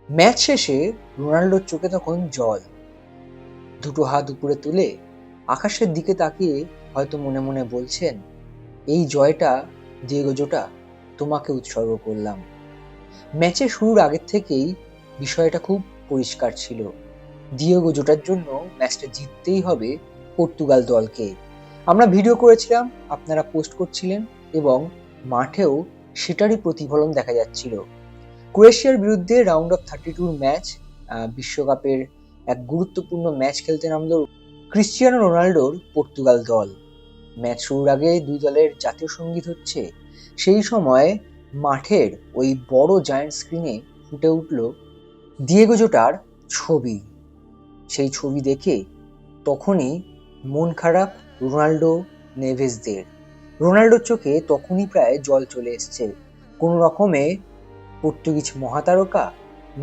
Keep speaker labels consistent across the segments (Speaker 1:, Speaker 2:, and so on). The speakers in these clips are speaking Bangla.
Speaker 1: ম্যাচ শেষে রোনাল্ডোর চোখে তখন জল। দুটো হাত উপরে তুলে আকাশের দিকে তাকিয়ে হয়তো মনে মনে বলছেন, এই জয়টা ডিয়েগো জোটা তোমাকে উৎসর্গ করলাম। ম্যাচের শুরুর আগের থেকেই বিষয়টা খুব পরিষ্কার ছিল, ডিয়েগো জোটার জন্য ম্যাচটা জিততেই হবে পর্তুগাল দলকে। আমরা ভিডিও করেছিলাম, আপনারা পোস্ট করছিলেন এবং মাঠেও সেটারই প্রতিফলন দেখা যাচ্ছিল। ক্রোয়েশিয়ার বিরুদ্ধে রাউন্ড অফ 32 ম্যাচ, বিশ্বকাপের এক গুরুত্বপূর্ণ ম্যাচ খেলতে নামলো ক্রিশ্চিয়ানো রোনাল্ডোর পর্তুগাল দল। ম্যাচ শুরুর আগে দুই দলের জাতীয় সঙ্গীত হচ্ছে। সেই সময় মাঠের ওই বড় জায়ান্ট স্ক্রিনে ফুটে উঠল ডিয়েগো জোটার ছবি। সেই ছবি দেখে তখনই মন খারাপ রোনাল্ডো নেভেসদের। রোনাল্ডোর চোখে তখনই প্রায় জল চলে এসছে। কোনো রকমে পর্তুগিজ মহাতারকা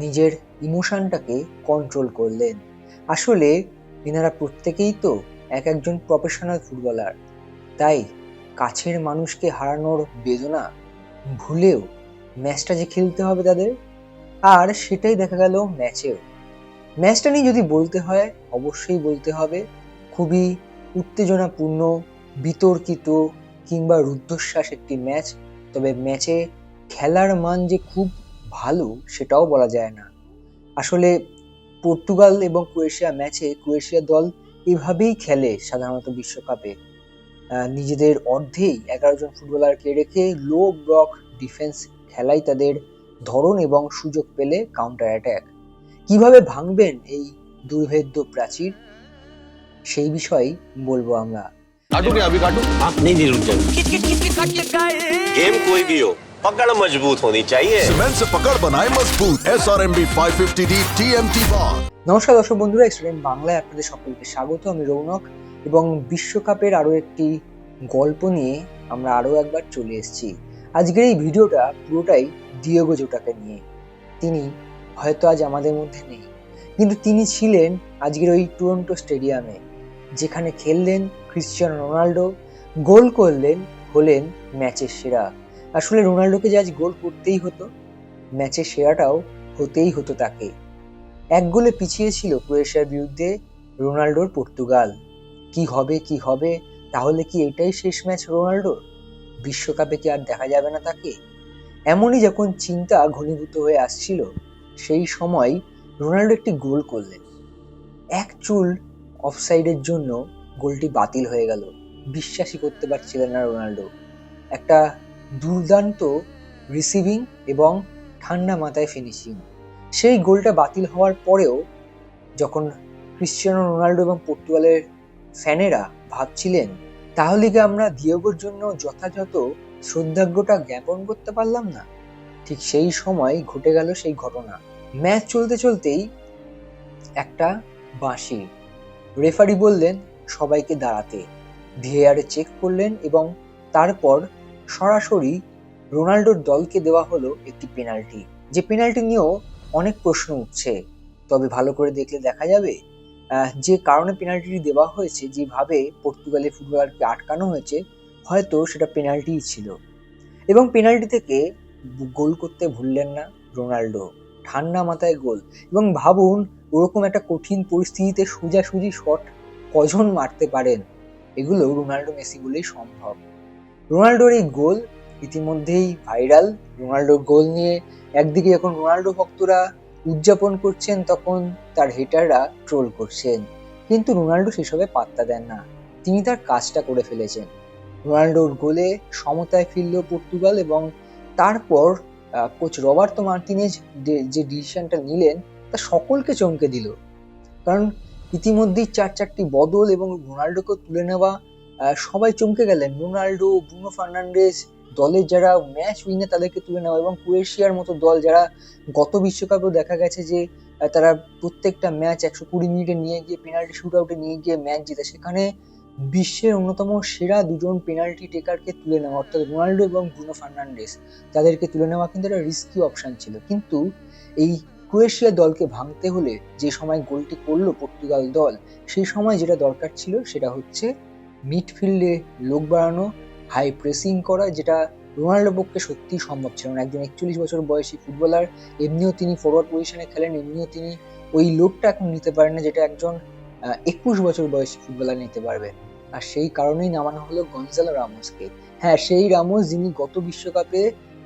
Speaker 1: নিজের ইমোশনটাকে কন্ট্রোল করলেন। আসলে এনারা প্রত্যেকেই তো এক একজন প্রফেশনাল ফুটবলার, তাই কাছের মানুষকে হারানোর বেদনা ভুলেও ম্যাচটা যে খেলতে হবে তাদের, আর সেটাই দেখা গেল ম্যাচেও। ম্যাচটা নিয়ে যদি বলতে হয় অবশ্যই বলতে হবে খুবই উত্তেজনাপূর্ণ, বিতর্কিত কিংবা রুদ্ধশ্বাস একটি ম্যাচ। তবে ম্যাচে খেলার মান যে খুব ভালো সেটাও বলা যায় না। আসলে পর্তুগাল এবং ক্রোয়েশিয়া ম্যাচে ক্রোয়েশিয়া দল এভাবেই খেলে সাধারণত বিশ্বকাপে। নিজেদের অর্ধেই 11 জন ফুটবলারকে রেখে লো ব্লক ডিফেন্স খেলাই তাদের ধরন এবং সুযোগ পেলে কাউন্টার অ্যাটাক। কিভাবে ভাঙবেন এই দুর্ভেদ্য প্রাচীর সেই বিষয়ে বলবো আমরা।
Speaker 2: काटू क्या अभी काटू?
Speaker 3: आप नहीं रुक जाओ।
Speaker 2: गेम कोई भी हो, पकड़ मजबूत होनी चाहिए।
Speaker 4: सीमेंट से पकड़ बनाए मजबूत। SRMB 550D TMT bar।
Speaker 1: নমস্কার দর্শক বন্ধুরা, স্টুডেন্ট বাংলায় আপনাদের সকলকে স্বাগত। আমি রৌনক এবং বিশ্বকাপের আরো একটি গল্প নিয়ে আমরা আরো একবার চলে এসেছি। আজকের এই ভিডিওটা পুরোটাই ডিয়েগো জোটাকে নিয়ে। তিনি হয়তো আজ আমাদের মধ্যে নেই, কিন্তু তিনি ছিলেন আজকের ওই টরন্টো স্টেডিয়ামে, যেখানে খেললেন ক্রিশ্চিয়ানো রোনাল্ডো, গোল করলেন, হলেন ম্যাচের সেরা। আসলে রোনাল্ডোকে যে আজ গোল করতেই হতো, ম্যাচের সেরাটাও হতেই হতো তাকে। এক গোলে পিছিয়ে ছিল ক্রোয়েশিয়ার বিরুদ্ধে রোনাল্ডোর পর্তুগাল। কি হবে কি হবে, তাহলে কি এটাই শেষ ম্যাচ রোনাল্ডোর? বিশ্বকাপে কি আর দেখা যাবে না তাকে? এমনই যখন চিন্তা ঘনীভূত হয়ে আসছিল, সেই সময় রোনাল্ডো একটি গোল করলেন। এক চুল অফসাইডের জন্য গোলটি বাতিল হয়ে গেল। বিশ্বাসই করতে পারছিলেন না রোনাল্ডো। একটা দুর্দান্ত রিসিভিং এবং ঠান্ডা মাথায় ফিনিশিং। সেই গোলটা বাতিল হওয়ার পরেও যখন ক্রিশ্চিয়ানো রোনাল্ডো এবং পর্তুগালের ফ্যানেরা ভাবছিলেন তাহলে কি আমরা ডিয়েগোর জন্য যথাযথ শ্রদ্ধার্ঘ্যটা জ্ঞাপন করতে পারলাম না, ঠিক সেই সময় ঘটে গেল সেই ঘটনা। ম্যাচ চলতে চলতেই একটা বাঁশি, রেফারি বললেন সবাইকে দাঁড়াতে, ভিএআর চেক করলেন এবং তারপর সরাসরি রোনাল্ডোর দলকে দেওয়া হলো একটি পেনাল্টি। যে পেনাল্টি নিয়েও অনেক প্রশ্ন উঠছে, তবে ভালো করে দেখলে দেখা যাবে যে কারণে পেনাল্টিটি দেওয়া হয়েছে, যেভাবে পর্তুগালের ফুটবলারকে আটকানো হয়েছে, হয়তো সেটা পেনাল্টিই ছিল। এবং পেনাল্টি থেকে গোল করতে ভুললেন না রোনাল্ডো, ঠান্ডা মাথায় গোল। এবং ভাবুন, ওরকম একটা কঠিন পরিস্থিতিতে সোজাসুজি শট কজন মারতে পারেন? এগুলো রোনাল্ডো মেসি বলেই সম্ভব। রোনাল্ডোর এই গোল ইতিমধ্যেই ভাইরাল। রোনাল্ডোর গোল নিয়ে একদিকে যখন রোনাল্ডো ভক্তরা উদযাপন করছেন, তখন তার হেটাররা ট্রোল করছেন, কিন্তু রোনাল্ডো সেসবে পাত্তা দেন না। তিনি তার কাজটা করে ফেলেছেন। রোনাল্ডোর গোলে সমতায় ফিরল পর্তুগাল এবং তারপর কোচ রবার্তো মার্টিনেজ যে ডিসিশনটা নিলেন তা সকলকে চমকে দিল। কারণ ইতিমধ্যেই চারটি বদল এবং রোনাল্ডোকে তুলে নেওয়া, সবাই চমকে গেলেন। রোনাল্ডো, ব্রুনো ফার্নান্ডেজ, দলের যারা ম্যাচ উইনার তাদেরকে তুলে নেওয়া, এবং ক্রোয়েশিয়ার মতো দল যারা গত বিশ্বকাপেও দেখা গেছে যে তারা প্রত্যেকটা ম্যাচ 120 মিনিটে নিয়ে গিয়ে পেনাল্টি শুট আউটে নিয়ে গিয়ে ম্যাচ জিতে, সেখানে বিশ্বের অন্যতম সেরা দুজন পেনাল্টি টেকারকে তুলে নেওয়া, অর্থাৎ রোনাল্ডো এবং ব্রুনো ফার্নান্ডেজ, তাদেরকে তুলে নেওয়া কিন্তু একটা রিস্কি অপশন ছিল। কিন্তু এই ক্রোয়েশিয়া দলকে ভাঙতে হলে যে সময় গোলটি করলো পর্তুগাল দল, সেই সময় যেটা দরকার ছিল সেটা হচ্ছে মিডফিল্ডে লোক বাড়ানো, হাই প্রেসিং করা, যেটা রোনাল্ডোর পক্ষে সত্যিই সম্ভব ছিল না। একজন 41 বছর বয়সী ফুটবলার, এমনিও তিনি ফরওয়ার্ড পজিশনে খেলেন, এমনিও তিনি ওই লোডটা এখন নিতে পারেন না যেটা একজন 21 বছর বয়সী ফুটবলার নিতে পারবে। আর সেই কারণেই নামানো হলো গঞ্জালো রামোসকে। হ্যাঁ, সেই রামোস যিনি গত বিশ্বকাপে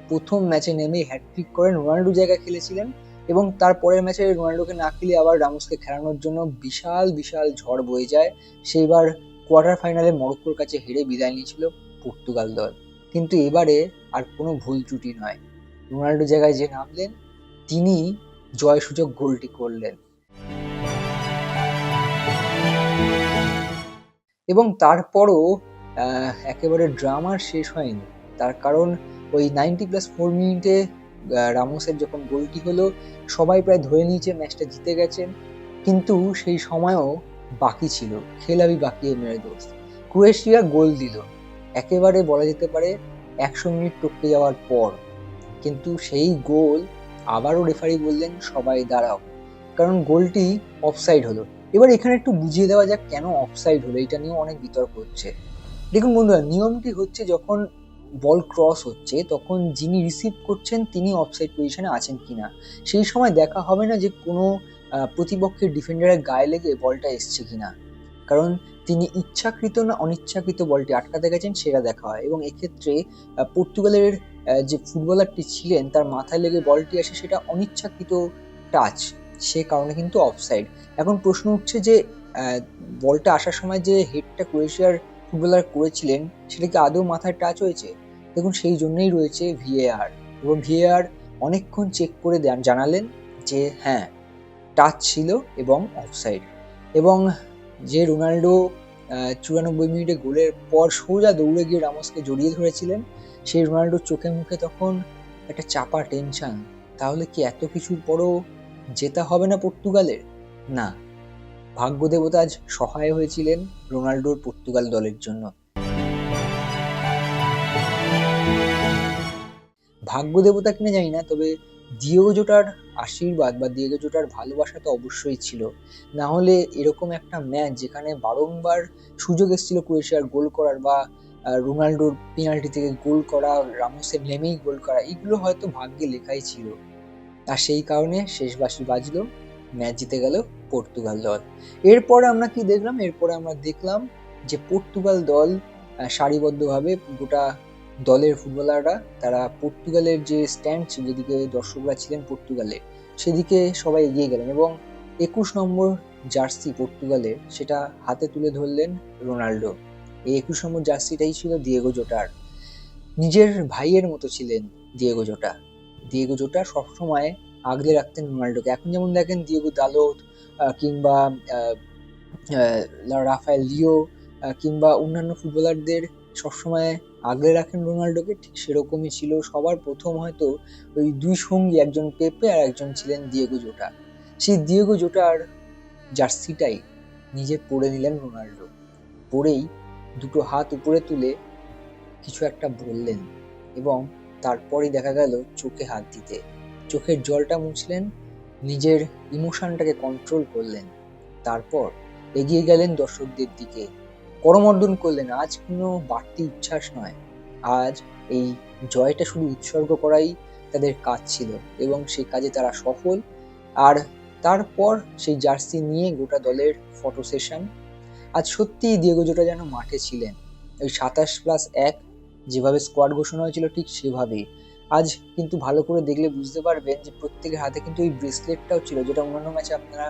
Speaker 1: প্রথম ম্যাচে নেমেই হ্যাটট্রিক করেন, রোনাল্ডো জায়গায় খেলেছিলেন এবং তার পরের ম্যাচে রোনাল্ডোকে না খেলিয়ে আবার রামোসকে খেলানোর জন্য বিশাল বিশাল ঝড় বয়ে যায়। সেইবার কোয়ার্টার ফাইনালে মরক্কোর কাছে হেরে বিদায় নিয়েছিল পর্তুগাল দল। কিন্তু এবারে আর কোনো ভুল ত্রুটি নয়, রোনাল্ডো জায়গায় যে নামলেন তিনি জয়সূচক গোলটি করলেন। এবং তারপরও একেবারে ড্রামার শেষ হয়নি, তার কারণ ওই 90+4 মিনিটে রামোসের যখন গোলটি হলো সবাই প্রায় ধরে নিয়েছে ম্যাচটা জিতে গেছেন, কিন্তু সেই সময়ও বাকি ছিল, খেলাবি বাকি মেরে দোস্ত। ক্রোয়েশিয়া গোল দিল একেবারে বলা যেতে পারে 100 মিনিট টপকে যাওয়ার পর, কিন্তু সেই গোল আবারও রেফারি বললেন সবাই দাঁড়াও, কারণ গোলটি অফসাইড হলো। এবার এখানে একটু বুঝিয়ে দেওয়া যাক কেন অফসাইড হলো, এটা নিয়েও অনেক বিতর্ক হচ্ছে। দেখুন বন্ধুরা, নিয়মটি হচ্ছে যখন বল ক্রস হচ্ছে তখন যিনি রিসিভ করছেন তিনি অফসাইড পজিশনে আছেন কিনা সেই সময় দেখা হবে না যে কোনো প্রতিপক্ষের ডিফেন্ডারের গায়ে লেগে বলটা এসছে কিনা, কারণ তিনি ইচ্ছাকৃত না অনিচ্ছাকৃত বলটি আটকাতে গেছেন সেটা দেখা হয়। এবং এক্ষেত্রে পর্তুগালের যে ফুটবলারটি ছিলেন তার মাথায় লেগে বলটি আসে, সেটা অনিচ্ছাকৃত টাচ, সে কারণে কিন্তু অফসাইড। এখন প্রশ্ন উঠছে যে বলটা আসার সময় যে হেডটা ক্রোয়েশিয়ার ফুটবলার করেছিলেন সেটা কি আদৌ মাথায় টাচ হয়েছে? দেখুন সেই জন্যই রয়েছে ভিএআর, এবং ভিএআর অনেকক্ষণ চেক করে জানালেন যে হ্যাঁ টাচ ছিল এবং অফসাইড। এবং যে রোনাল্ডো 94 মিনিটে গোলের পর সোজা দৌড়ে গিয়ে রামোসকে জড়িয়ে ধরেছিলেন, সেই রোনাল্ডোর চোখে মুখে তখন একটা চাপা টেনশন, তাহলে কি এত কিছুর পরও জেতা হবে না পর্তুগালের? না, ভাগ্যদেবতা আজ সহায় হয়েছিলেন রোনাল্ডোর পর্তুগাল দলের জন্য। ভাগ্যদেবতা কিনা জানি না, তবে দিয়েগো জোটার আশীর্বাদ বা দিয়েগো জোটার ভালোবাসা তো অবশ্যই ছিল, না হলে এরকম একটা ম্যাচ যেখানে বারংবার সুযোগ এসেছিল ক্রোয়েশিয়ার গোল করার বা রোনাল্ডোর পেনাল্টি থেকে গোল করা, রামোসের নেমেই গোল করা, এগুলো হয়তো ভাগ্যে লেখাই ছিল। আর সেই কারণে শেষ বাঁশি বাজলো, ম্যাচ জিতে গেল পর্তুগাল দল। এরপরে আমরা কি দেখলাম? এরপরে আমরা দেখলাম যে পর্তুগাল দল সারিবদ্ধভাবে গোটা দলের ফুটবলাররা তারা পর্তুগালের যে স্ট্যান্ড ছিল, যেদিকে দর্শকরা ছিলেন পর্তুগালের, সেদিকে সবাই এগিয়ে গেলেন এবং 21 নম্বর জার্সি পর্তুগালের সেটা হাতে তুলে ধরলেন রোনাল্ডো। এই 21 নম্বর জার্সিটাই ছিল দিয়েগো জোটার। নিজের ভাইয়ের মতো ছিলেন দিয়েগো জোটা। দিয়েগো জোটা সবসময় আগলে রাখতেন রোনাল্ডোকে। এখন যেমন দেখেন দিয়েগো দালোত কিংবা রাফায়েল লিও কিংবা অন্যান্য ফুটবলারদের সবসময় আগলে রাখেন রোনাল্ডোকে, ঠিক সেরকমই ছিল সবার প্রথম হয়তো ওই দুই সঙ্গী, একজন পেপে আর একজন ছিলেন দিয়েগো জোটা। সেই দিয়েগো জোটার জার্সিটাই নিজে পরে নিলেন রোনাল্ডো। পরেই দুটো হাত উপরে তুলে কিছু একটা বললেন এবং তারপরই দেখা গেল চোখে হাত দিতে, চোখের জলটা মুছলেন, নিজের ইমোশনটাকে কন্ট্রোল করলেন, তারপর এগিয়ে গেলেন দর্শকদের দিকে, করমর্দন করলেন। আজ কোনো বাড়তি উচ্ছ্বাস নয়, আজ এই জয়টা শুধু উৎসর্গ করাই তাদের কাজ ছিল এবং সেই কাজে তারা সফল। আর তারপর সেই জার্সি নিয়ে গোটা দলের ফটো সেশন। আজ সত্যিই দিয়েগো জোটা যেন মাঠে ছিলেন, ওই 27+1 যেভাবে স্কোয়াড ঘোষণা হয়েছিল ঠিক সেভাবেই। আজ কিন্তু ভালো করে দেখলে বুঝতে পারবেন যে প্রত্যেকের হাতে কিন্তু ওই ব্রেসলেটটাও ছিল, যেটা অন্যান্য ম্যাচে আপনারা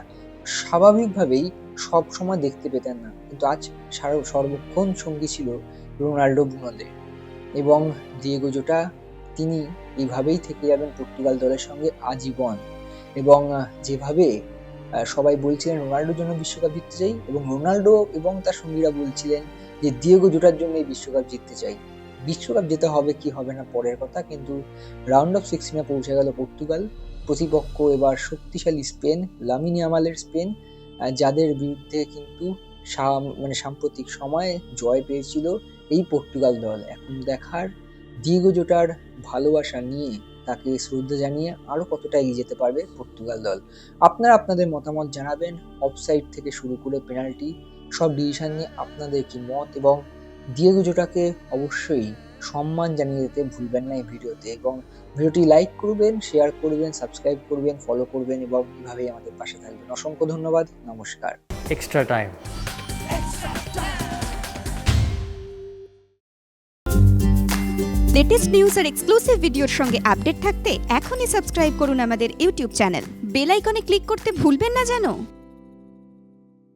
Speaker 1: স্বাভাবিকভাবেই সব সময় দেখতে পেতেন না, কিন্তু আজ সর্বক্ষণ সঙ্গী ছিল রোনাল্ডো ব্রুনোদের। এবং দিয়েগো জোটা তিনি এইভাবেই থেকে যাবেন পর্তুগাল দলের সঙ্গে আজীবন। এবং যেভাবে সবাই বলছিলেন রোনাল্ডোর জন্য বিশ্বকাপ জিততে চাই, এবং রোনাল্ডো এবং তার সঙ্গীরা বলছিলেন যে দিয়েগো জোটার জন্য এই বিশ্বকাপ জিততে চাই। বিশ্বকাপ যেতে হবে কি হবে না পরের কথা, কিন্তু রাউন্ড অফ 16-এ পৌঁছে গেল পর্তুগাল। প্রতিপক্ষ এবার শক্তিশালী স্পেন, লামিন ইয়ামালের স্পেন, যাদের বিরুদ্ধে কিন্তু সাম্প্রতিক সময়ে জয় পেয়েছিল এই পর্তুগাল দল। এখন দেখার দিয়েগো জোটার ভালোবাসা নিয়ে, তাকে শ্রদ্ধা জানিয়ে আরও কতটা এগিয়ে যেতে পারবে পর্তুগাল দল। আপনারা আপনাদের মতামত জানাবেন, অফসাইড থেকে শুরু করে পেনাল্টি সব ডিসিশন নিয়ে আপনাদের কি মত, এবং দিয়েগো জোটাকে অবশ্যই সম্মান জানিয়ে দিতে ভুলবেন না এই ভিডিওতে, এবং ভিডিওটি লাইক করবেন, শেয়ার করবেন, সাবস্ক্রাইব করবেন, ফলো করবেন এবং এভাবেই আমাদের পাশে থাকবেন। অসংখ্য ধন্যবাদ, নমস্কার।
Speaker 3: extra time.
Speaker 5: লেটেস্ট নিউজ আর এক্সক্লুসিভ ভিডিওর সঙ্গে আপডেট থাকতে এখনই সাবস্ক্রাইব করুন আমাদের ইউটিউব চ্যানেল। বেল আইকনে ক্লিক করতে ভুলবেন না যেন।